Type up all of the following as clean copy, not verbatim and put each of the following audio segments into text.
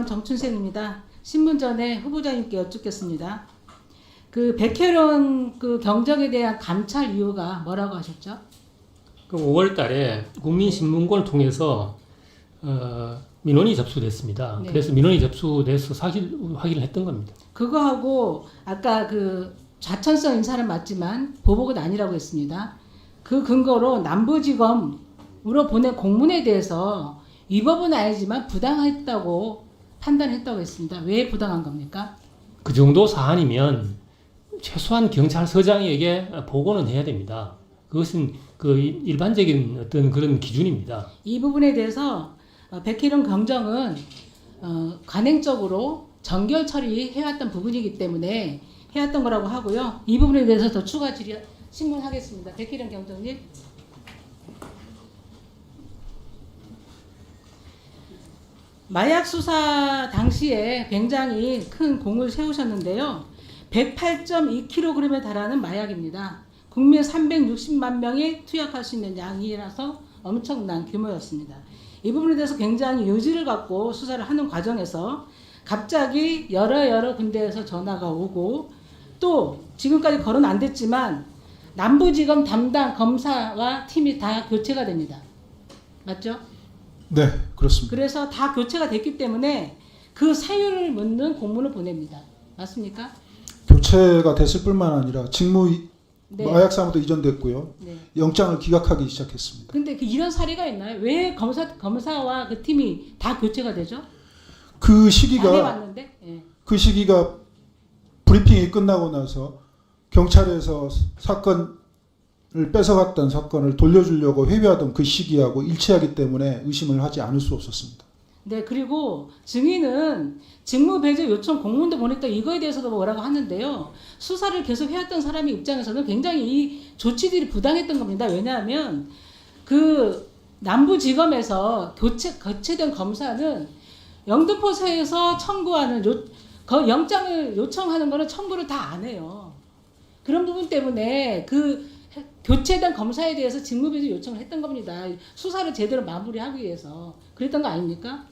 저는 정춘생입니다. 신문전에 후보자님께 여쭙겠습니다. 그 백혜련 그 경정에 대한 감찰 이유가 뭐라고 하셨죠? 그 5월달에 국민신문고를 통해서 민원이 접수됐습니다. 네. 그래서 민원이 접수돼서 사실 확인을 했던 겁니다. 그거하고 아까 그 좌천성 인사는 맞지만 보복은 아니라고 했습니다. 그 근거로 남부지검으로 보낸 공문에 대해서 위법은 아니지만 부당했다고 판단했다고 했습니다. 왜 부당한 겁니까? 그 정도 사안이면 최소한 경찰서장에게 보고는 해야 됩니다. 그것은 그 일반적인 어떤 그런 기준입니다. 이 부분에 대해서 백혜련 경정은 관행적으로 정결 처리해왔던 부분이기 때문에 해왔던 거라고 하고요. 이 부분에 대해서 더 추가 신문하겠습니다. 백혜련 경정님. 마약 수사 당시에 굉장히 큰 공을 세우셨는데요. 108.2kg에 달하는 마약입니다. 국민 360만 명이 투약할 수 있는 양이라서 엄청난 규모였습니다. 이 부분에 대해서 굉장히 여지를 갖고 수사를 하는 과정에서 갑자기 여러 군데에서 전화가 오고 또 지금까지 거론 안 됐지만 남부지검 담당 검사와 팀이 다 교체가 됩니다. 맞죠? 네, 그렇습니다. 그래서 다 교체가 됐기 때문에 그 사유를 묻는 공문을 보냅니다. 맞습니까? 교체가 됐을 뿐만 아니라 직무 네. 마약 사무도 이전됐고요. 네. 영장을 기각하기 시작했습니다. 근데 이런 사례가 있나요? 왜 검사와 그 팀이 다 교체가 되죠? 그 안 시기가 해봤는데. 예. 그 시기가 브리핑이 끝나고 나서 경찰에서 사건을 뺏어갔던 사건을 돌려주려고 회유하던 그 시기하고 일치하기 때문에 의심을 하지 않을 수 없었습니다. 네, 그리고 증인은 직무 배제 요청 공문도 보냈다 이거에 대해서도 뭐라고 하는데요. 수사를 계속 해왔던 사람의 입장에서는 굉장히 이 조치들이 부당했던 겁니다. 왜냐하면 그 남부지검에서 교체된 검사는 영등포서에서 청구하는 영장을 요청하는 거는 청구를 다 안 해요. 그런 부분 때문에 그 교체된 검사에 대해서 직무배제 요청을 했던 겁니다. 수사를 제대로 마무리하기 위해서 그랬던 거 아닙니까?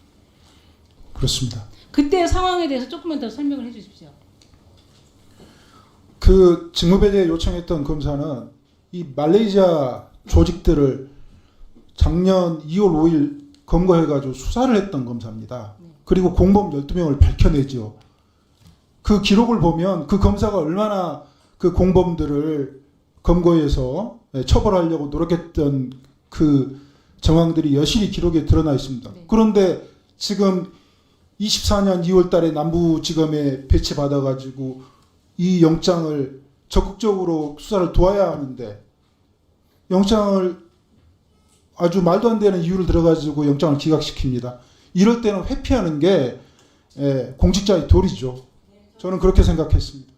그렇습니다. 그때 상황에 대해서 조금만 더 설명을 해주십시오. 그 직무배제 요청했던 검사는 이 말레이시아 조직들을 작년 2월 5일 검거해가지고 수사를 했던 검사입니다. 그리고 공범 12명을 밝혀내죠. 그 기록을 보면 그 검사가 얼마나 그 공범들을 검거해서 처벌하려고 노력했던 그 정황들이 여실히 기록에 드러나 있습니다. 네. 그런데 지금 24년 2월 달에 남부지검에 배치받아가지고 이 영장을 적극적으로 수사를 도와야 하는데 영장을 아주 말도 안 되는 이유를 들어가지고 영장을 기각시킵니다. 이럴 때는 회피하는 게 공직자의 도리죠. 저는 그렇게 생각했습니다.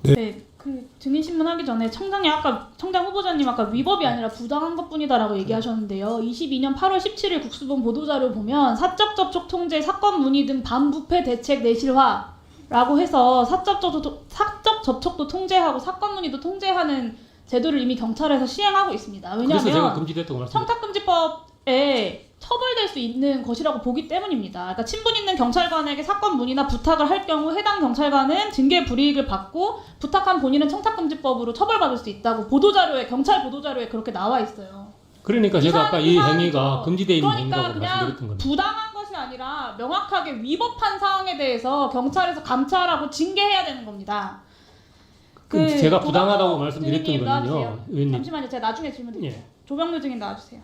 네, 그 증인 신문하기 전에 청장 후보자님 아까 위법이 아니라 부당한 것뿐이다라고 얘기하셨는데요. 22년 8월 17일 국수본 보도자료 보면 사적 접촉 통제, 사건 문의 등 반부패 대책 내실화라고 해서 사적 접촉도 통제하고 사건 문의도 통제하는 제도를 이미 경찰에서 시행하고 있습니다. 그래서 제가 왜냐하면 금지됐다고 말씀드렸습니다. 청탁금지법에 처벌될 수 있는 것이라고 보기 때문입니다. 그러니까 친분 있는 경찰관에게 사건 문의나 부탁을 할 경우 해당 경찰관은 징계 불이익을 받고 부탁한 본인은 청탁금지법으로 처벌받을 수 있다고 경찰 보도자료에 그렇게 나와 있어요. 그러니까 제가 아까 이 행위가 사안에서 금지되어 있는 그러니까 행위라고 그냥 말씀드렸던 겁니다. 부당한 것이 아니라 명확하게 위법한 사항에 대해서 경찰에서 감찰하고 징계해야 되는 겁니다. 제가 부당하다고 말씀드렸던 증인님 거는요. 나와주세요. 의원님. 잠시만요. 제가 나중에 질문 드릴게요. 예. 조병루 증인 나와주세요.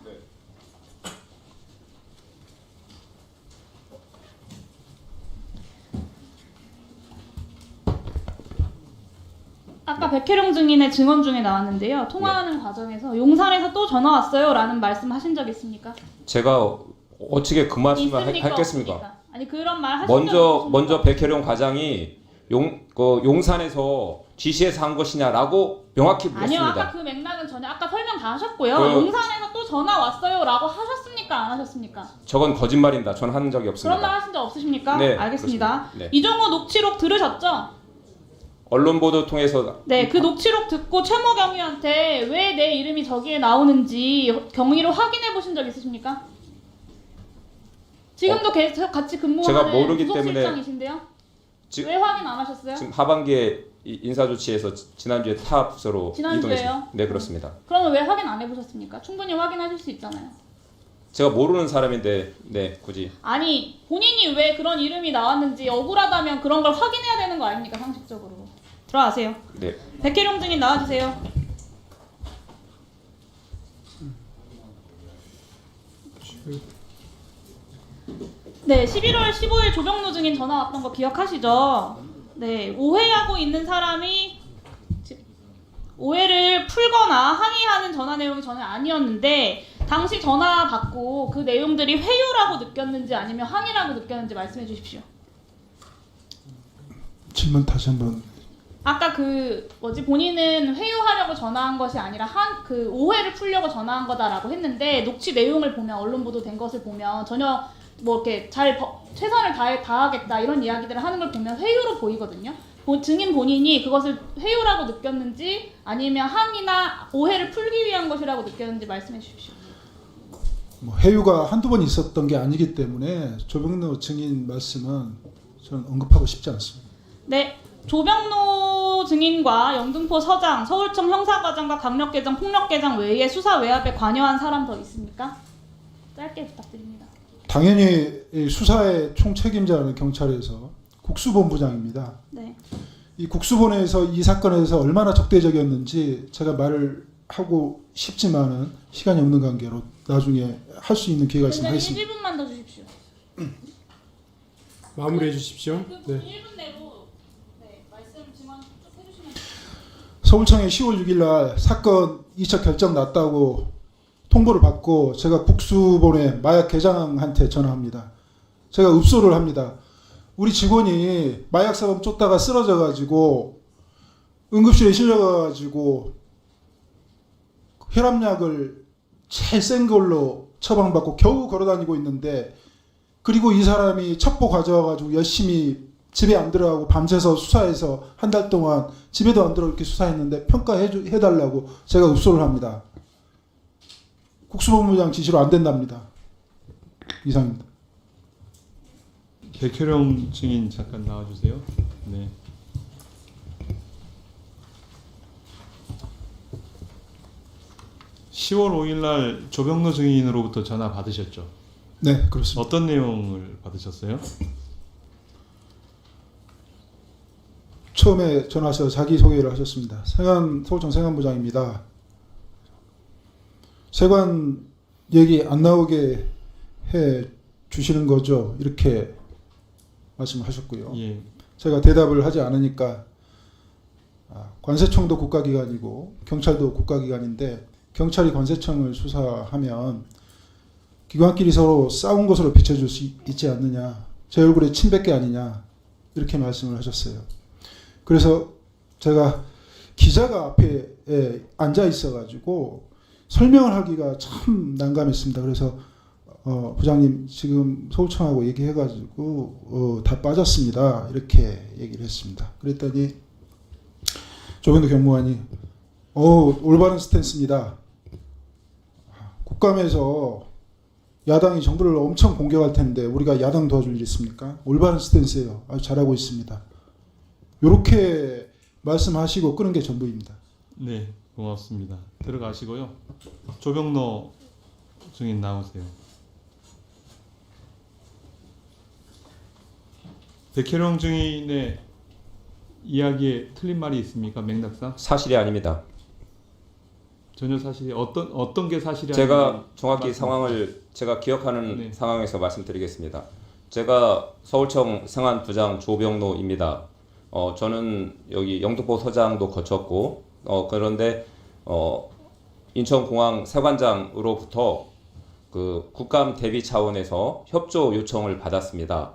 아까 백혜령 증인의 증언 중에 나왔는데요. 통화하는 과정에서 용산에서 또 전화 왔어요 라는 말씀하신 적 있습니까? 제가 어떻게 그 말씀을 있습니까? 하겠습니까? 없습니까? 아니 그런 말 하신 적 있습니까? 먼저 백혜령 과장이 용산에서 지시해서 한 것이냐라고 명확히 아니요, 물었습니다. 아까 그 맥락은 전혀 아까 설명 다 하셨고요. 그- 용산에서 또 전화 왔어요라고 하셨습니까? 안 하셨습니까? 저건 거짓말입니다. 저는 한 적이 없습니다. 그런 말 하신 적 없으십니까? 네, 알겠습니다. 그렇습니다. 네. 이종호 녹취록 들으셨죠? 언론 보도 통해서 네, 그 녹취록 듣고 최모 경위한테 왜 내 이름이 저기에 나오는지 경위를 확인해 보신 적 있으십니까? 지금도 계속 같이 제가 근무하는 모르기 부속실장이신데요? 지- 왜 확인 안 하셨어요? 지금 하반기에 인사 조치에서 지난주에 타 부서로 지난주에요? 이동했습니다. 네, 그렇습니다. 그러면 왜 확인 안 해보셨습니까? 충분히 확인하실 수 있잖아요. 제가 모르는 사람인데 네, 굳이 아니 본인이 왜 그런 이름이 나왔는지 억울하다면 그런 걸 확인해야 되는 거 아닙니까? 상식적으로. 들어가세요. 네. 백혜룡 증인 나와주세요. 네, 11월 15일 조병로 증인 전화 왔던 거 기억하시죠? 네, 오해하고 있는 사람이 오해를 풀거나 항의하는 전화 내용이 전혀 아니었는데 당시 전화 받고 그 내용들이 회유라고 느꼈는지 아니면 항의라고 느꼈는지 말씀해 주십시오. 질문 다시 한번. 아까 본인은 회유하려고 전화한 것이 아니라 그 오해를 풀려고 전화한 거다라고 했는데 녹취 내용을 보면 언론 보도된 것을 보면 전혀 뭐 이렇게 최선을 다하겠다 이런 이야기들을 하는 걸 보면 회유로 보이거든요. 증인 본인이 그것을 회유라고 느꼈는지 아니면 항의나 오해를 풀기 위한 것이라고 느꼈는지 말씀해 주십시오. 뭐 해유가 한두 번 있었던 게 아니기 때문에 조병로 증인 말씀은 저는 언급하고 싶지 않습니다. 네, 조병로 증인과 영등포 서장, 서울청 형사과장과 강력계장, 폭력계장 외에 수사 외압에 관여한 사람 더 있습니까? 짧게 부탁드립니다. 당연히 이 수사의 총책임자는 경찰에서 국수본부장입니다. 네. 이 국수본에서 이 사건에서 얼마나 적대적이었는지 제가 말을 하고 싶지만은 시간이 없는 관계로 나중에 할 수 있는 기회가 있으면 하겠습니다. 1분만 더 주십시오. 마무리해 주십시오. 네. 1분 내로 말씀 증언 쭉 해주시면 서울청에 10월 6일 날 사건 2차 결정 났다고 통보를 받고 제가 국수본의 마약 계장한테 전화합니다. 제가 읍소를 합니다. 우리 직원이 마약 사범 쫓다가 쓰러져 가지고 응급실에 실려 가지고 혈압약을 제일 센 걸로 처방받고 겨우 걸어다니고 있는데, 그리고 이 사람이 첩보 가져와가지고 열심히 집에 안 들어가고 밤새서 수사해서 한 달 동안 집에도 안 들어 이렇게 수사했는데 평가해달라고 제가 읍소를 합니다. 국수본부장 지시로 안 된답니다. 이상입니다. 백혜령 증인 잠깐 나와주세요. 네. (10월 5일) 날 조병로 증인으로부터 전화 받으셨죠? 네, 그렇습니다. 어떤 내용을 받으셨어요? 처음에 전화해서 자기소개를 하셨습니다. 서울청 세관부장입니다. 세관 얘기 안 나오게 해 주시는 거죠? 이렇게 말씀하셨고요. 예. 제가 대답을 하지 않으니까 관세청도 국가기관이고 경찰도 국가기관인데 경찰이 관세청을 수사하면 기관끼리 서로 싸운 것으로 비춰줄 수 있지 않느냐, 제 얼굴에 침 뱉기 아니냐, 이렇게 말씀을 하셨어요. 그래서 제가 기자가 앞에 앉아 있어가지고 설명을 하기가 참 난감했습니다. 그래서 부장님 지금 서울청하고 얘기해가지고 다 빠졌습니다, 이렇게 얘기를 했습니다. 그랬더니 조병로 경무관이 올바른 스탠스입니다. 국감에서 야당이 정부를 엄청 공격할 텐데 우리가 야당 도와줄 일 있습니까? 올바른 스탠스예요. 아주 잘하고 있습니다. 이렇게 말씀하시고 끄는 게 전부입니다. 네, 고맙습니다. 들어가시고요. 조병로 증인 나오세요. 백혜령 증인의 이야기에 틀린 말이 있습니까? 맥락상? 사실이 아닙니다. 전혀 사실이 어떤 게 사실이 제가 아닌지 정확히 말씀- 상황을 제가 기억하는 네. 상황에서 말씀드리겠습니다. 제가 서울청 상안부장 조병로입니다. 저는 여기 영등포 서장도 거쳤고 그런데 인천공항 세관장으로부터 그 국감 대비 차원에서 협조 요청을 받았습니다.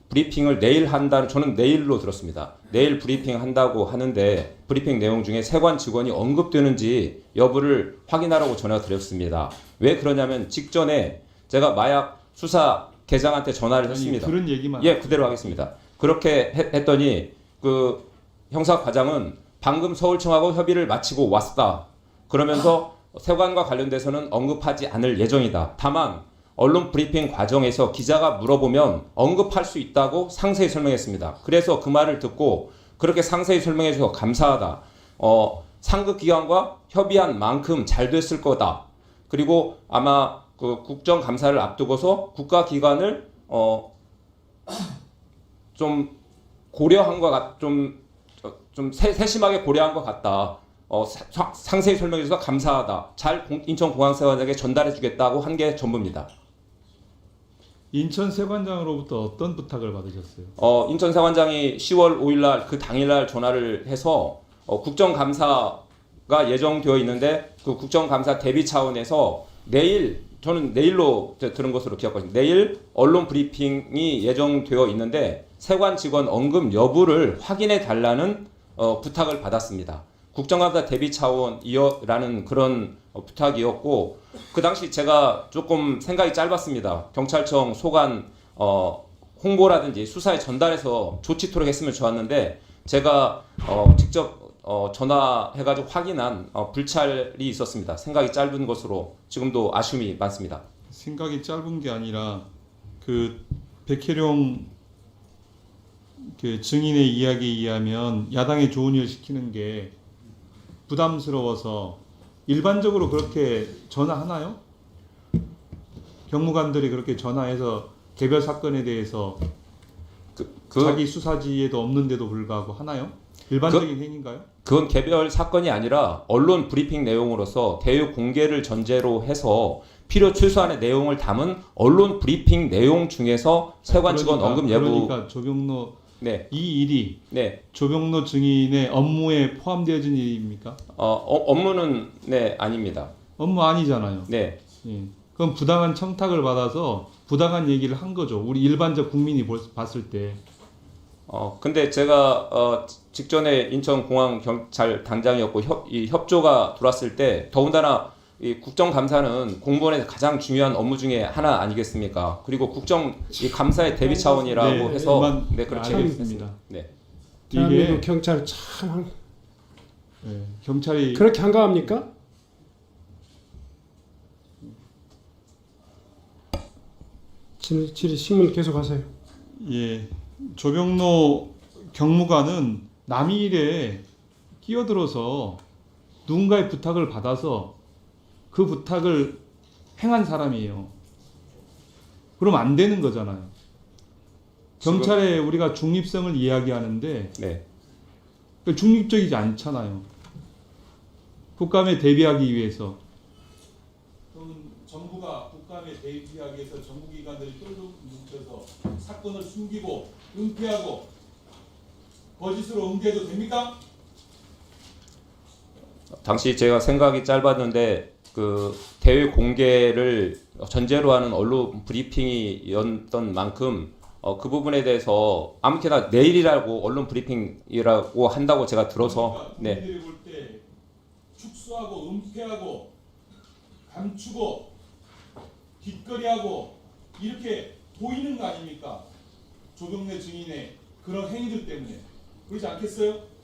브리핑을 내일 한다는, 저는 내일로 들었습니다. 내일 브리핑 한다고 하는데 브리핑 내용 중에 세관 직원이 언급되는지 여부를 확인하라고 전화 드렸습니다. 왜 그러냐면 직전에 제가 마약 수사 계장한테 전화를 아니, 했습니다. 들은 얘기만 예, 그대로 하겠습니다. 그렇게 했더니 그 형사과장은 방금 서울청하고 협의를 마치고 왔다. 그러면서 세관과 관련돼서는 언급하지 않을 예정이다. 다만 언론 브리핑 과정에서 기자가 물어보면 언급할 수 있다고 상세히 설명했습니다. 그래서 그 말을 듣고 그렇게 상세히 설명해 주셔서 감사하다. 상급기관과 협의한 만큼 잘 됐을 거다. 그리고 아마 그 국정감사를 앞두고서 국가기관을 좀 고려한 것 같, 좀 세심하게 고려한 것 같다. 상세히 설명해 주셔서 감사하다. 잘 인천공항세관장에게 전달해 주겠다고 한 게 전부입니다. 인천세관장으로부터 어떤 부탁을 받으셨어요? 인천세관장이 10월 5일날 그 당일날 전화를 해서 국정감사가 예정되어 있는데 그 국정감사 대비 차원에서 저는 내일로 들은 것으로 기억하십니다. 내일 언론 브리핑이 예정되어 있는데 세관 직원 언급 여부를 확인해 달라는 부탁을 받았습니다. 국정감사 대비 차원이라는 그런 부탁이었고 그 당시 제가 조금 생각이 짧았습니다. 경찰청 소관 홍보라든지 수사에 전달해서 좋지토록 했으면 좋았는데 제가 직접 전화해가지고 확인한 불찰이 있었습니다. 생각이 짧은 것으로 지금도 아쉬움이 많습니다. 생각이 짧은 게 아니라 그 백혜룡 그 증인의 이야기에 의하면 야당에 좋은 일 시키는 게 부담스러워서 일반적으로 그렇게 전화하나요? 경무관들이 그렇게 전화해서 개별 사건에 대해서 자기 수사지에도 없는데도 불구하고 하나요? 일반적인 행위인가요? 그건 개별 사건이 아니라 언론 브리핑 내용으로서 대외 공개를 전제로 해서 필요 최소한의 내용을 담은 언론 브리핑 내용 중에서 세관 직원 언급 여부. 그러니까 조병로 네. 이 일이 네. 조병로 증인의 업무에 포함되어진 일입니까? 업무는 네 아닙니다. 업무 아니잖아요. 네. 예. 그럼 부당한 청탁을 받아서 부당한 얘기를 한 거죠. 우리 일반적 국민이 봤을 때. 근데 제가 직전에 인천공항 경찰 당장이었고 이 협조가 들어왔을 때 더군다나 이 국정감사는 공무원의 가장 중요한 업무 중에 하나 아니겠습니까? 그리고 이 감사의 대비 차원이라고 네, 해서 네 그렇게 알겠습니다. 네. 대한민국 경찰 참 경찰이 그렇게 한가합니까? 질의 신문 계속하세요. 예, 조병로 경무관은 남의 일에 끼어들어서 누군가의 부탁을 받아서 그 부탁을 행한 사람이에요. 그럼 안 되는 거잖아요. 경찰에 우리가 중립성을 이야기하는데 네. 중립적이지 않잖아요. 국감에 대비하기 위해서. 그럼 정부가 국감에 대비하기 위해서 정부기관들이 똘똘 뭉쳐서 사건을 숨기고 은폐하고 거짓으로 응대해도 됩니까? 당시 제가 생각이 짧았는데 그 대외 공개를 전제로 하는 언론 브리핑이었던 만큼 그 부분에 대해서 아무렇게나 내일이라고 언론 브리핑이라고 한다고 제가 들어서 네. 국민들이 볼 때 축소하고 은폐하고 감추고 뒷거리하고 이렇게 보이는 거 아닙니까? 조병래 증인의 그런 행위들 때문에 그러지 않겠어요?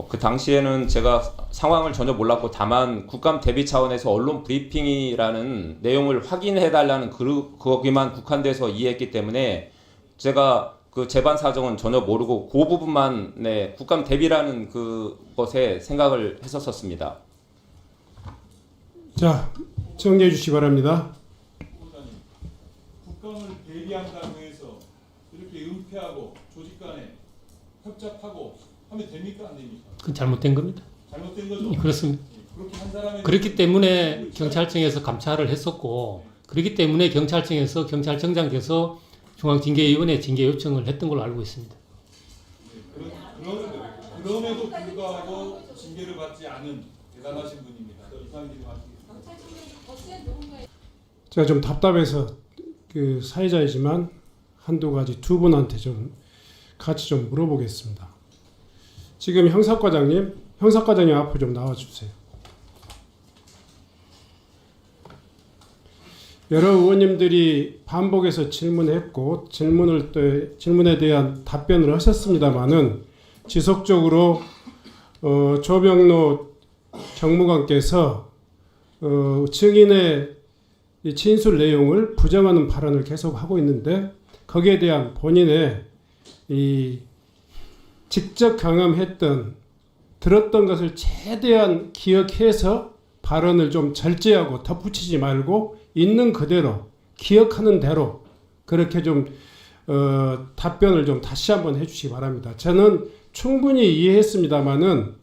그 당시에는 제가 상황을 전혀 몰랐고 다만 국감 대비 차원에서 언론 브리핑이라는 내용을 확인해달라는 거기만 국한돼서 이해했기 때문에 제가 그 재반 사정은 전혀 모르고 그 부분만 네, 국감 대비라는 그것에 생각을 했었습니다. 자, 정리해 주시기 바랍니다. 국감을 대비한다고 해서 이렇게 은폐하고 조직 간에 협잡하고 하면 됩니까? 안 됩니까? 그건 잘못된 겁니다. 잘못된 거죠? 그렇습니다. 그렇게 한 사람에 그렇기 때문에 경찰청에서 감찰을 했었고 그렇기 때문에 경찰청에서 경찰청장께서 중앙징계위원회 징계 요청을 했던 걸로 알고 있습니다. 그럼에도 불구하고 징계를 받지 않은 대단하신 분입니다. 이상들이 제가 좀 답답해서 그 사회자이지만 한두 가지 두 분한테 좀 같이 좀 물어보겠습니다. 지금 형사과장님 앞으로 좀 나와주세요. 여러 의원님들이 반복해서 질문했고 질문에 대한 답변을 하셨습니다만은 지속적으로 조병로 경무관께서 증인의 이 진술 내용을 부정하는 발언을 계속 하고 있는데 거기에 대한 본인의 이 직접 경험했던 들었던 것을 최대한 기억해서 발언을 좀 절제하고 덧붙이지 말고 있는 그대로 기억하는 대로 그렇게 좀 답변을 좀 다시 한번 해주시기 바랍니다. 저는 충분히 이해했습니다만은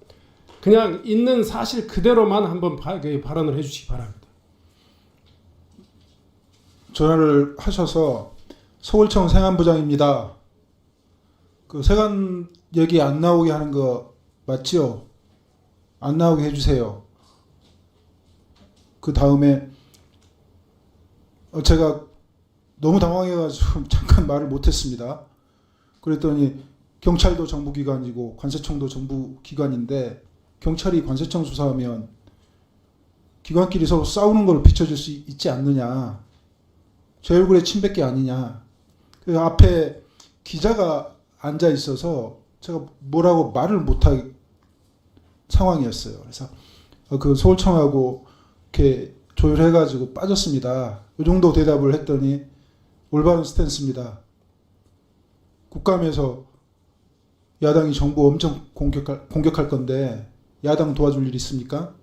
그냥 있는 사실 그대로만 한번 발언을 해주시기 바랍니다. 전화를 하셔서 서울청 세관부장입니다. 그 세관 얘기 안 나오게 하는 거 맞죠? 안 나오게 해주세요. 그 다음에 제가 너무 당황해가지고 잠깐 말을 못했습니다. 그랬더니 경찰도 정부기관이고 관세청도 정부기관인데 경찰이 관세청 수사하면 기관끼리 서로 싸우는 걸 비춰줄 수 있지 않느냐. 제 얼굴에 침 뱉기 아니냐. 그 앞에 기자가 앉아 있어서 제가 뭐라고 말을 못할 상황이었어요. 그래서 그 서울청하고 이렇게 조율해가지고 빠졌습니다. 이 정도 대답을 했더니 올바른 스탠스입니다. 국감에서 야당이 정부 엄청 공격할 건데 야당 도와줄 일 있습니까?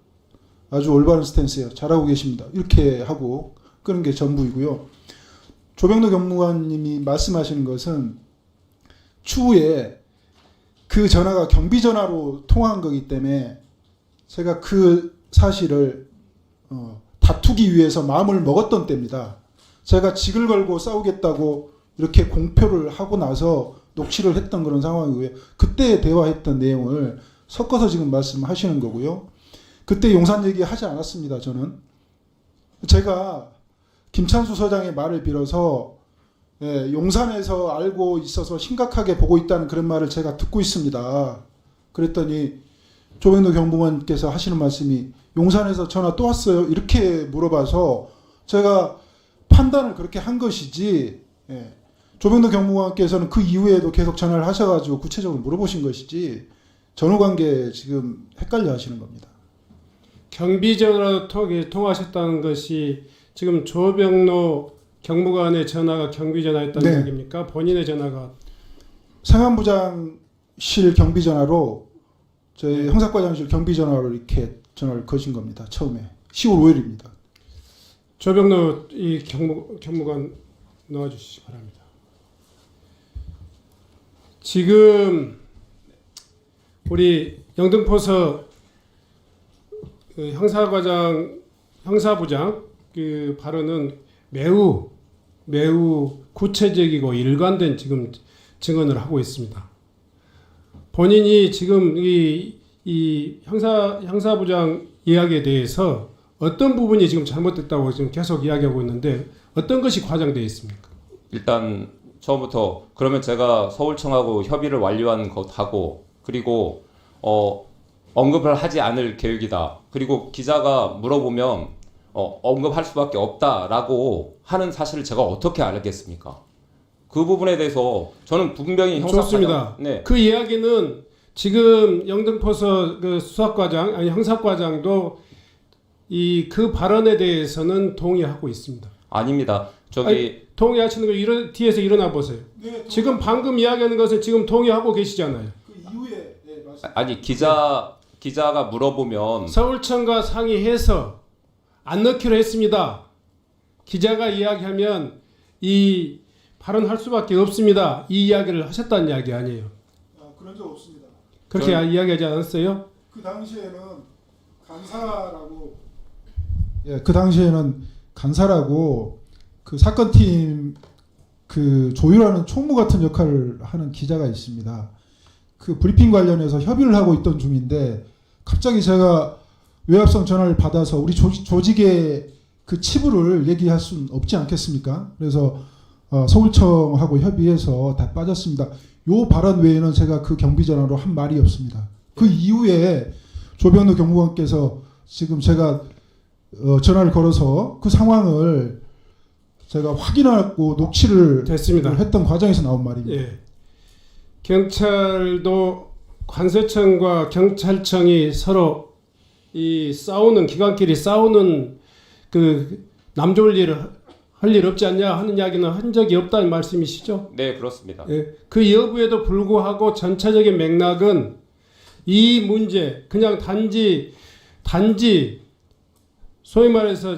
아주 올바른 스탠스예요. 잘하고 계십니다. 이렇게 하고 끄는 게 전부이고요. 조병로 경무관님이 말씀하시는 것은 추후에 그 전화가 경비전화로 통화한 거기 때문에 제가 그 사실을 다투기 위해서 마음을 먹었던 때입니다. 제가 직을 걸고 싸우겠다고 이렇게 공표를 하고 나서 녹취를 했던 그런 상황이고요. 그때 대화했던 내용을 섞어서 지금 말씀하시는 거고요. 그때 용산 얘기 하지 않았습니다. 저는 제가 김찬수 서장의 말을 빌어서 용산에서 알고 있어서 심각하게 보고 있다는 그런 말을 제가 듣고 있습니다. 그랬더니 조병로 경무관께서 하시는 말씀이 용산에서 전화 또 왔어요? 이렇게 물어봐서 제가 판단을 그렇게 한 것이지 조병로 경무관께서는 그 이후에도 계속 전화를 하셔가지고 구체적으로 물어보신 것이지 전후관계 지금 헷갈려 하시는 겁니다. 경비전화로 통화하셨다는 것이 지금 조병로 경무관의 전화가 경비전화였다는 네. 얘기입니까? 본인의 전화가 상안부장실 경비전화로 저희 형사과장실 경비전화로 이렇게 전화를 거신 겁니다. 처음에 10월 5일입니다. 조병로 이 경무관 넣어주시기 바랍니다. 지금 우리 영등포서 그 형사부장 그 발언은 매우 구체적이고 일관된 지금 증언을 하고 있습니다. 본인이 지금 이 형사부장 이야기에 대해서 어떤 부분이 지금 잘못됐다고 지금 계속 이야기하고 있는데 어떤 것이 과장되어 있습니까? 일단 처음부터 그러면 제가 서울청하고 협의를 완료한 것하고 그리고 언급을 하지 않을 계획이다. 그리고 기자가 물어보면 언급할 수밖에 없다라고 하는 사실을 제가 어떻게 알겠습니까? 그 부분에 대해서 저는 분명히 좋습니다. 네. 그 이야기는 지금 영등포서 그 수사과장 아니 형사과장도 그 발언에 대해서는 동의하고 있습니다. 아닙니다. 동의하시는 거 뒤에서 일어나 보세요. 네, 지금 방금 이야기하는 것은 지금 동의하고 계시잖아요. 그 이후에 말씀. 아니 기자가 물어보면 서울청과 상의해서 안 넣기로 했습니다. 기자가 이야기하면 이 발언할 수밖에 없습니다. 이 이야기를 하셨다는 이야기 아니에요. 그런 적 없습니다. 그렇게 이야기하지 않았어요? 그 당시에는 간사라고 그 사건팀 그 조율하는 총무 같은 역할을 하는 기자가 있습니다. 그 브리핑 관련해서 협의를 하고 있던 중인데 갑자기 제가 외압성 전화를 받아서 우리 조직의 그 치부를 얘기할 수는 없지 않겠습니까? 그래서 서울청하고 협의해서 다 빠졌습니다. 요 발언 외에는 제가 그 경비전화로 한 말이 없습니다. 그 이후에 조병로 경무관께서 지금 제가 전화를 걸어서 그 상황을 제가 확인하고 녹취를 됐습니다. 했던 과정에서 나온 말입니다. 예. 경찰도 관세청과 경찰청이 서로 이 싸우는 기관끼리 싸우는 그 남좋을 일을 할 일 없지 않냐 하는 이야기는 한 적이 없다는 말씀이시죠? 네, 그렇습니다. 예, 그 여부에도 불구하고 전체적인 맥락은 이 문제 그냥 단지 소위 말해서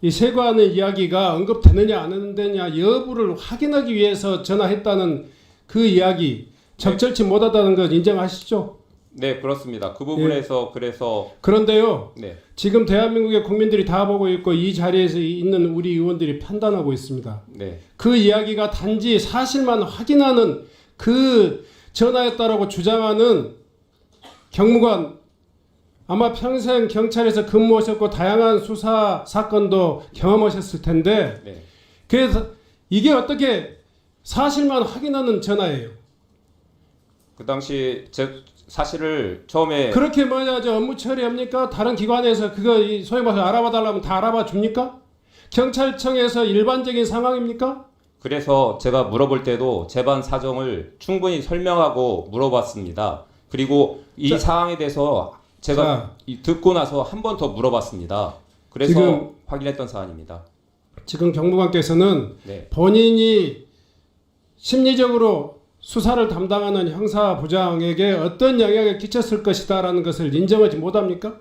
이 세관의 이야기가 언급되느냐 안 되느냐 여부를 확인하기 위해서 전화했다는 그 이야기 적절치 못하다는 것 인정하시죠? 네, 그렇습니다. 그 부분에서 그래서 그런데요. 네, 지금 대한민국의 국민들이 다 보고 있고 이 자리에서 있는 우리 의원들이 판단하고 있습니다. 네, 그 이야기가 단지 사실만 확인하는 그 전화였다라고 주장하는 경무관 아마 평생 경찰에서 근무하셨고 다양한 수사 사건도 경험하셨을 텐데 네. 그래서 이게 어떻게 사실만 확인하는 전화예요. 그 당시 제 사실을 처음에 그렇게 뭐냐 저 업무 처리합니까? 다른 기관에서 그거 소위 말해서 알아봐 달라면 다 알아봐 줍니까? 경찰청에서 일반적인 상황입니까? 그래서 제가 물어볼 때도 재반 사정을 충분히 설명하고 물어봤습니다. 그리고 이 자, 사항에 대해서 제가 듣고 나서 한 번 더 물어봤습니다. 그래서 지금 확인했던 사안입니다. 지금 경무관께서는 네, 본인이 심리적으로 수사를 담당하는 형사부장에게 어떤 영향을 끼쳤을 것이다라는 것을 인정하지 못합니까?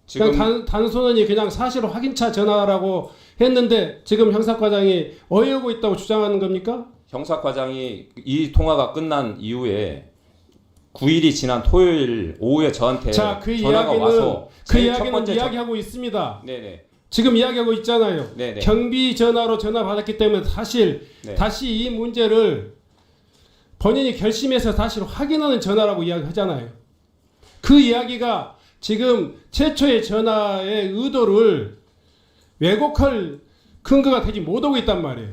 지금 그냥 단순히 그냥 사실 확인차 전화라고 했는데 지금 형사과장이 어이하고 있다고 주장하는 겁니까? 형사과장이 이 통화가 끝난 이후에 9일이 지난 토요일 오후에 저한테 자, 그 전화가 이야기는 와서 그 제일 첫 이야기는 번째 이야기하고 있습니다. 네네 지금 이야기하고 있잖아요. 네네 경비 전화로 전화 받았기 때문에 사실 네. 다시 이 문제를 본인이 결심해서 다시 확인하는 전화라고 이야기하잖아요. 그 이야기가 지금 최초의 전화의 의도를 왜곡할 근거가 되지 못하고 있단 말이에요.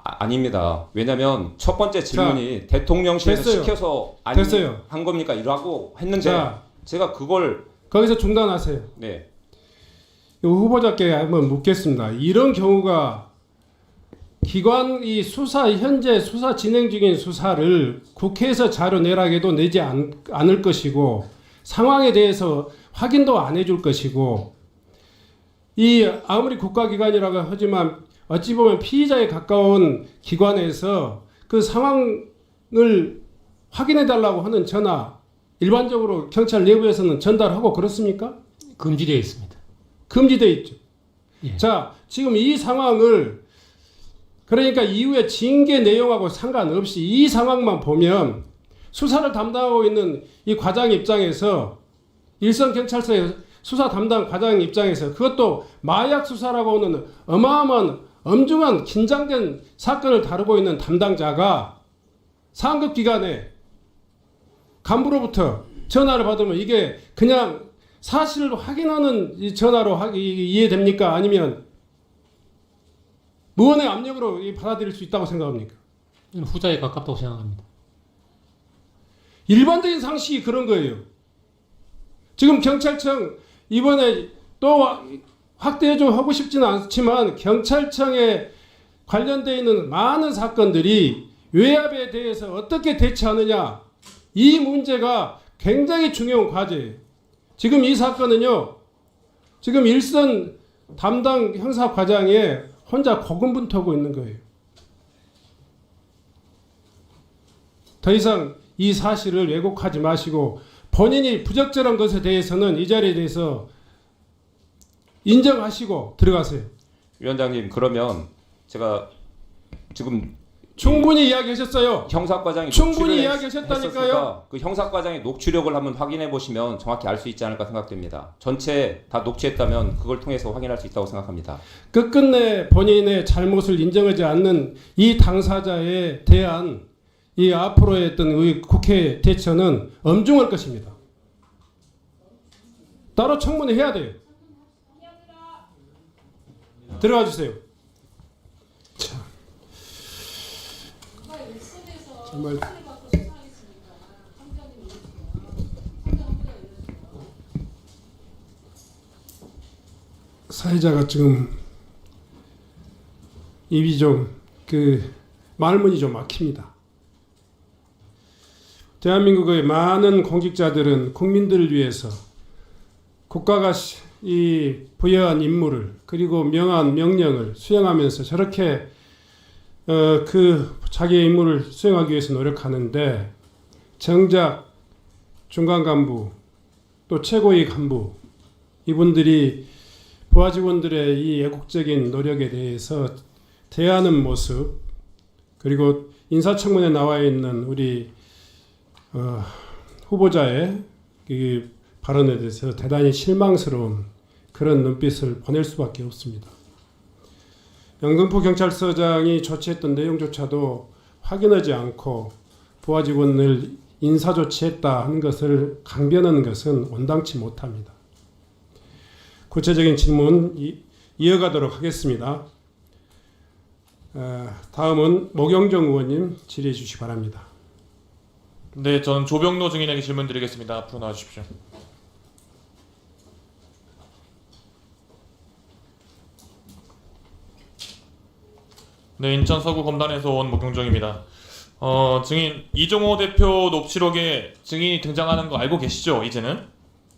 아닙니다. 왜냐하면 첫 번째 질문이 대통령실에서 됐어요. 시켜서 됐어요. 한 겁니까? 이라고 했는데 자, 제가 그걸 거기서 중단하세요. 네 이 후보자께 한번 묻겠습니다. 이런 경우가 기관 이 수사 현재 수사 진행 중인 수사를 국회에서 자료 내라고 해도 내지 않을 것이고 상황에 대해서 확인도 안 해줄 것이고 이 아무리 국가기관이라고 하지만 어찌 보면 피의자에 가까운 기관에서 그 상황을 확인해 달라고 하는 전화 일반적으로 경찰 내부에서는 전달하고 그렇습니까? 금지되어 있습니다. 금지되어 있죠. 예. 자, 지금 이 상황을 그러니까 이후에 징계 내용하고 상관없이 이 상황만 보면 수사를 담당하고 있는 이 과장 입장에서 일선 경찰서의 수사 담당 과장 입장에서 그것도 마약 수사라고 하는 어마어마한 엄중한 긴장된 사건을 다루고 있는 담당자가 상급 기관에 간부로부터 전화를 받으면 이게 그냥 사실을 확인하는 이 전화로 이해됩니까? 아니면 무언의 압력으로 받아들일 수 있다고 생각합니까? 저는 후자에 가깝다고 생각합니다. 일반적인 상식이 그런 거예요. 지금 경찰청 이번에 또 확대 좀 하고 싶지는 않지만 경찰청에 관련되어 있는 많은 사건들이 외압에 대해서 어떻게 대처하느냐 이 문제가 굉장히 중요한 과제예요. 지금 이 사건은요. 지금 일선 담당 형사과장에 혼자 고군분투하고 있는 거예요. 더 이상 이 사실을 왜곡하지 마시고 본인이 부적절한 것에 대해서는 이 자리에 대해서 인정하시고 들어가세요. 위원장님 그러면 제가 지금 충분히 이야기하셨어요. 형사과장이 충분히 녹취를 이야기하셨다니까요. 했었으니까 그 형사과장의 녹취록을 한번 확인해 보시면 정확히 알 수 있지 않을까 생각됩니다. 전체 다 녹취했다면 그걸 통해서 확인할 수 있다고 생각합니다. 끝끝내 본인의 잘못을 인정하지 않는 이 당사자에 대한 이 앞으로의 어떤 우리 국회 대처는 엄중할 것입니다. 따로 청문회해야 돼요. 들어가 주세요. 자, 정말 사회자가 지금 입이 좀 말문이 좀 막힙니다. 대한민국의 많은 공직자들은 국민들을 위해서 국가가 이 부여한 임무를 그리고 명한 명령을 수행하면서 저렇게 그 자기의 임무를 수행하기 위해서 노력하는데 정작 중간 간부 또 최고위 간부 이분들이 부하 직원들의 이 애국적인 노력에 대해서 대하는 모습 그리고 인사청문회에 나와 있는 우리 후보자의 이 발언에 대해서 대단히 실망스러운 그런 눈빛을 보낼 수밖에 없습니다. 영등포 경찰서장이 조치했던 내용조차도 확인하지 않고 부하 직원을 인사 조치했다 하는 것을 강변하는 것은 온당치 못합니다. 구체적인 질문 이어가도록 하겠습니다. 다음은 모경정 의원님 질의해 주시기 바랍니다. 네, 저는 조병로 증인에게 질문 드리겠습니다. 앞으로 나와주십시오. 네, 인천 서구 검단에서 온 모경정입니다. 증인 이종호 대표 녹취록에 증인이 등장하는 거 알고 계시죠? 이제는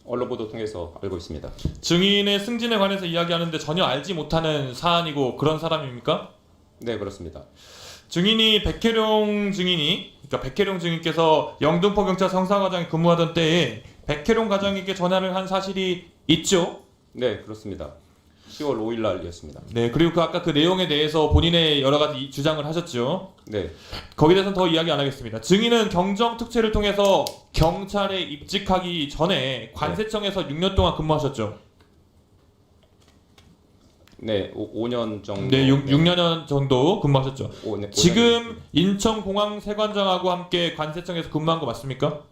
언론 보도 통해서 알고 있습니다. 증인의 승진에 관해서 이야기하는데 전혀 알지 못하는 사안이고 그런 사람입니까? 네, 그렇습니다. 증인이 백혜룡 증인이 그러니까 백혜룡 증인께서 영등포 경찰 형사과장에 근무하던 때에 백혜룡 과장에게 전화를 한 사실이 있죠? 네, 그렇습니다. 10월 5일 날이었습니다. 네, 그리고 아까 그 내용에 대해서 본인의 여러 가지 주장을 하셨죠. 네, 거기에 대해서는 더 이야기 안 하겠습니다. 증인은 경정 특채를 통해서 경찰에 입직하기 전에 관세청에서 6년 동안 근무하셨죠. 네, 5년 정도. 네, 6년 정도 근무하셨죠. 네, 지금 인천공항세관장하고 함께 관세청에서 근무한 거 맞습니까?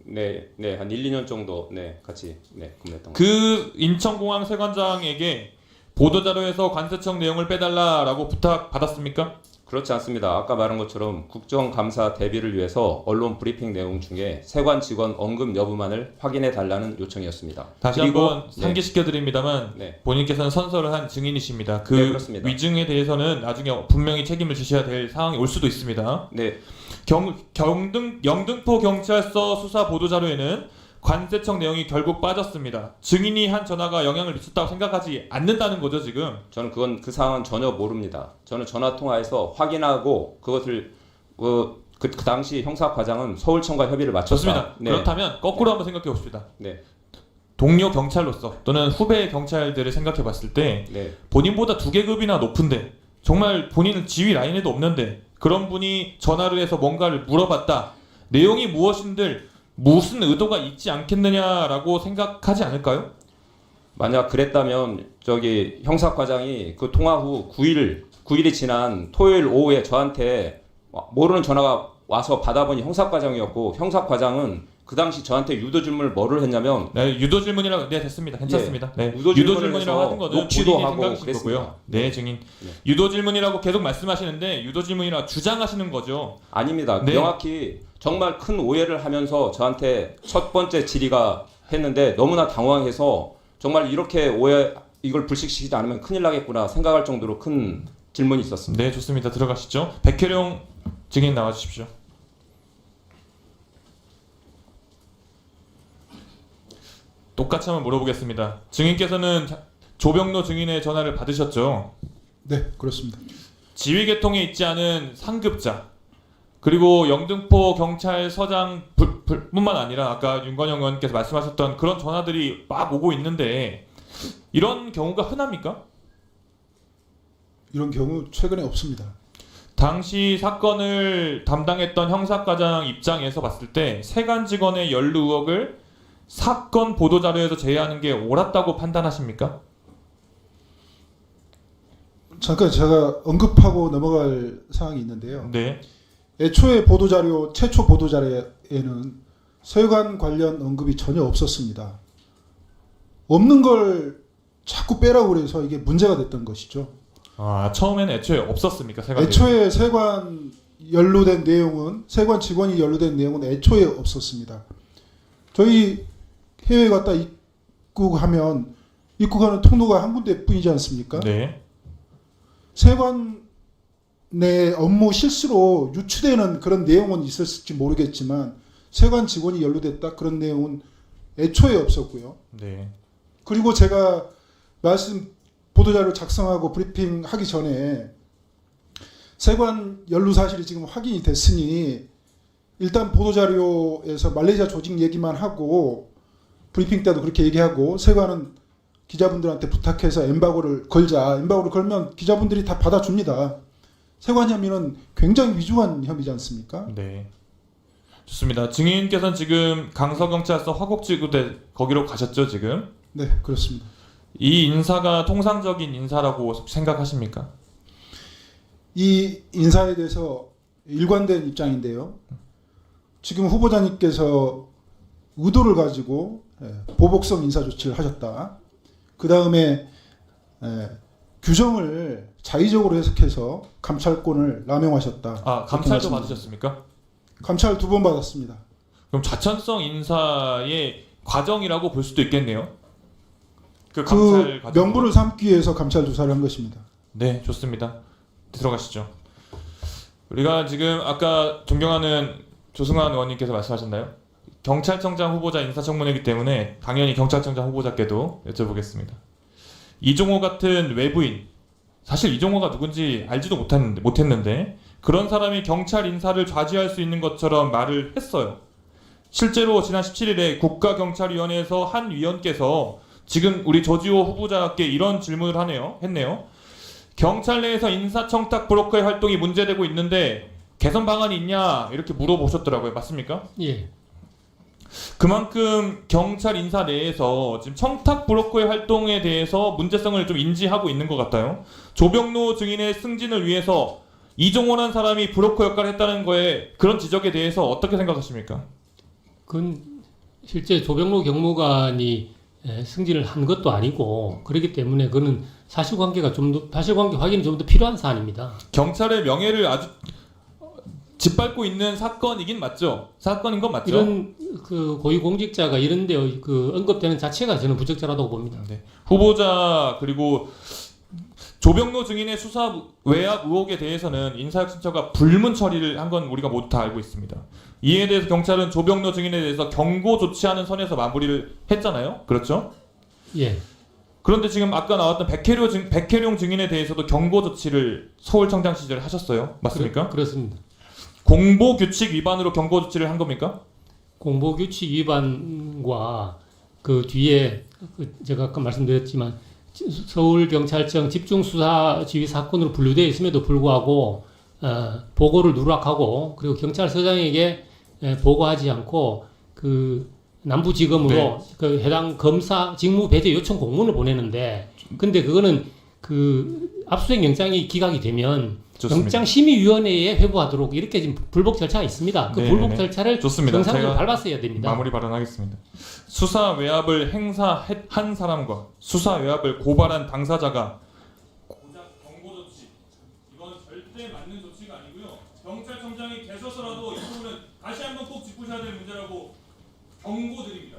네, 한 1, 2년 정도 같이 근무했던 것 그 인천공항세관장에게 보도자료에서 관세청 내용을 빼달라라고 부탁받았습니까? 그렇지 않습니다. 아까 말한 것처럼 국정감사 대비를 위해서 언론 브리핑 내용 중에 세관 직원 언급 여부만을 확인해 달라는 요청이었습니다. 다시 그리고 한번 상기시켜 드립니다만 네. 본인께서는 선서를 한 증인이십니다. 그 네, 그렇습니다. 위증에 대해서는 나중에 분명히 책임을 지셔야 될 상황이 올 수도 있습니다. 네, 영등포 경찰서 수사 보도자료에는 관세청 내용이 결국 빠졌습니다. 증인이 한 전화가 영향을 미쳤다고 생각하지 않는다는 거죠, 지금? 저는 그 상황은 전혀 모릅니다. 저는 전화 통화해서 확인하고 그것을 그 당시 형사과장은 서울청과 협의를 마쳤다. 좋습니다. 네. 그렇다면 거꾸로 한번 생각해 봅시다. 네, 동료 경찰로서 또는 후배 경찰들을 생각해 봤을 때 네, 본인보다 2계급이나 높은데 정말 본인은 지휘 라인에도 없는데 그런 분이 전화를 해서 뭔가를 물어봤다. 내용이 무엇인들 무슨 의도가 있지 않겠느냐라고 생각하지 않을까요? 만약 그랬다면 저기 형사과장이 그 통화 후 9일이 지난 토요일 오후에 저한테 모르는 전화가 와서 받아보니 형사과장이었고 형사과장은 그 당시 저한테 유도 질문을 뭐를 했냐면 네, 유도 질문이라고 네 됐습니다. 괜찮습니다. 네, 유도 유도 질문을 질문이라고 해서 하는 거는 녹취도 본인이 하고 생각하신 그랬습니다. 거고요. 네, 증인. 네. 유도 질문이라고 계속 말씀하시는데 유도 질문이라고 주장하시는 거죠. 아닙니다. 네. 명확히 정말 큰 오해를 하면서 저한테 첫 번째 질의가 했는데 너무나 당황해서 정말 이렇게 이걸 불식시키지 않으면 큰일 나겠구나 생각할 정도로 큰 질문이 있었습니다. 네, 좋습니다. 들어가시죠. 백혜룡 증인 나와 주십시오. 똑같이 한번 물어보겠습니다. 증인께서는 조병로 증인의 전화를 받으셨죠? 네, 그렇습니다. 지휘계통에 있지 않은 상급자 그리고 영등포 경찰서장 뿐만 아니라 아까 윤건영 의원께서 말씀하셨던 그런 전화들이 막 오고 있는데 이런 경우가 흔합니까? 이런 경우 최근에 없습니다. 당시 사건을 담당했던 형사과장 입장에서 봤을 때 세관 직원의 연루 의혹을 사건 보도자료에서 제외하는 게 옳았다고 판단하십니까? 잠깐 제가 언급하고 넘어갈 사항이 있는데요. 네. 애초에 최초 보도자료에는 세관 관련 언급이 전혀 없었습니다. 없는 걸 자꾸 빼라고 그래서 이게 문제가 됐던 것이죠. 아, 처음에는 애초에 없었습니까? 세관 애초에 세관 세관 직원이 연루된 내용은 애초에 없었습니다. 저희 해외 갔다 입국하는 통로가 한 군데뿐이지 않습니까? 네. 세관 내 업무 실수로 유추되는 그런 내용은 있었을지 모르겠지만 세관 직원이 연루됐다 그런 내용은 애초에 없었고요. 네. 그리고 제가 보도자료 작성하고 브리핑하기 전에 세관 연루 사실이 지금 확인이 됐으니 일단 보도자료에서 말레이시아 조직 얘기만 하고 브리핑 때도 그렇게 얘기하고 세관은 기자분들한테 부탁해서 엠바고를 걸자. 엠바고를 걸면 기자분들이 다 받아줍니다. 세관 혐의는 굉장히 위중한 혐의지 않습니까? 네. 좋습니다. 증인께서는 지금 강서경찰서 화곡지구대 거기로 가셨죠, 지금? 네, 그렇습니다. 이 인사가 통상적인 인사라고 생각하십니까? 이 인사에 대해서 일관된 입장인데요. 지금 후보자님께서 의도를 가지고 보복성 인사 조치를 하셨다. 그 다음에 규정을 자의적으로 해석해서 감찰권을 남용하셨다. 아, 감찰도 받으셨습니까? 감찰 2번 받았습니다. 그럼 좌천성 인사의 과정이라고 볼 수도 있겠네요. 그 그 감찰 과정. 명분을 삼기 위해서 감찰 조사를 한 것입니다. 네, 좋습니다. 들어가시죠. 우리가 지금 아까 존경하는 조승환 의원님께서 말씀하셨나요? 경찰청장 후보자 인사청문회이기 때문에 당연히 경찰청장 후보자께도 여쭤보겠습니다. 이종호 같은 외부인, 사실 이종호가 누군지 알지도 못했는데 그런 사람이 경찰 인사를 좌지할 수 있는 것처럼 말을 했어요. 실제로 지난 17일에 국가경찰위원회에서 한 위원께서 지금 우리 조지호 후보자께 이런 질문을 했네요. 경찰 내에서 인사청탁 브로커의 활동이 문제되고 있는데 개선 방안이 있냐 이렇게 물어보셨더라고요. 맞습니까? 예. 그만큼 경찰 인사 내에서 지금 청탁 브로커의 활동에 대해서 문제성을 좀 인지하고 있는 것 같아요. 조병로 증인의 승진을 위해서 이종호라는 사람이 브로커 역할을 했다는 거에 그런 지적에 대해서 어떻게 생각하십니까? 그건 실제 조병로 경무관이 승진을 한 것도 아니고 그렇기 때문에 그거는 사실관계 확인이 좀 더 필요한 사안입니다. 경찰의 명예를 아주 짓밟고 있는 사건이긴 맞죠? 사건인 건 맞죠? 이런 그 고위공직자가 이런데 그 언급되는 자체가 저는 부적절하다고 봅니다. 네. 후보자 그리고 조병로 증인의 수사 외압 의혹에 대해서는 인사혁신처가 불문 처리를 한 건 우리가 모두 다 알고 있습니다. 이에 대해서 경찰은 조병로 증인에 대해서 경고 조치하는 선에서 마무리를 했잖아요. 그렇죠? 예. 그런데 지금 아까 나왔던 백혜룡 증인에 대해서도 경고 조치를 서울청장 시절에 하셨어요. 맞습니까? 그렇습니다. 공보규칙 위반으로 경고 조치를 한 겁니까? 공보규칙 위반과 그 뒤에 제가 아까 말씀드렸지만 서울경찰청 집중수사지휘 사건으로 분류되어 있음에도 불구하고 보고를 누락하고 그리고 경찰서장에게 보고하지 않고 그 남부지검으로 네. 그 해당 검사 직무 배제 요청 공문을 보내는데 근데 그거는 그 압수수색 영장이 기각이 되면 좋습니다. 영장심의위원회에 회부하도록 이렇게 지금 불복 절차가 있습니다. 그 네, 불복 네. 절차를 좋습니다. 정상적으로 제가 밟았어야 됩니다. 마무리 발언하겠습니다. 수사 외압을 행사한 사람과 수사 외압을 고발한 당사자가 고작 경고 조치 이건 절대 맞는 조치가 아니고요. 경찰청장이 되셔서라도 이 부분은 다시 한번 꼭 짚으셔야 될 문제라고 경고드립니다.